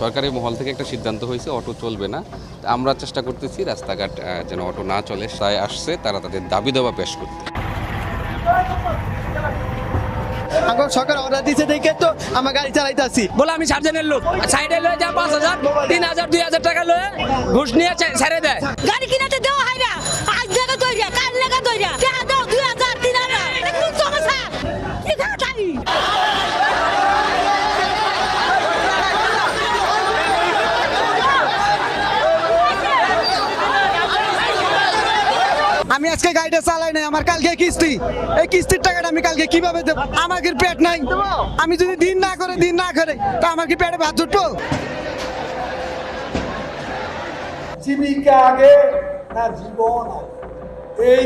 সরকারি মহল থেকে একটা সিদ্ধান্ত হয়েছে অটো চলবে না। আমরা চেষ্টা করতেছি রাস্তাঘাট যেন অটো না চলে, তাই আসছে তারা তাদের দাবি দাওয়া পেশ করতে। এখন সরকার অর্ডার দিচ্ছে দেখে তো আমার গাড়ি চালাইতেছি। বলে আমি সার্জেনের লোক, সাইডে লয়ে যা 5,000 3,000 2,000 টাকা লয়ে ঘুষ নিয়ে ছেড়ে দেয়। গাড়ি কিনাতে দেওয়া হয় না, আজ জায়গা তৈরি কাল লাগা তৈরি টাকা দাও 2,000 3,000 এটা কোন সমস্যা? কি খাটাই আমি আজকে গাড়িটা চালাই নাই, আমার কালকে কিস্তি, এই কিস্তির টাকাটা আমি কালকে কিভাবে দেব? আমার কি পেট নাই? আমি যদি দিন না করে তা আমার কি পেটে ভাত জুটবো? জীবিকা আগে না জীবন আগে, এই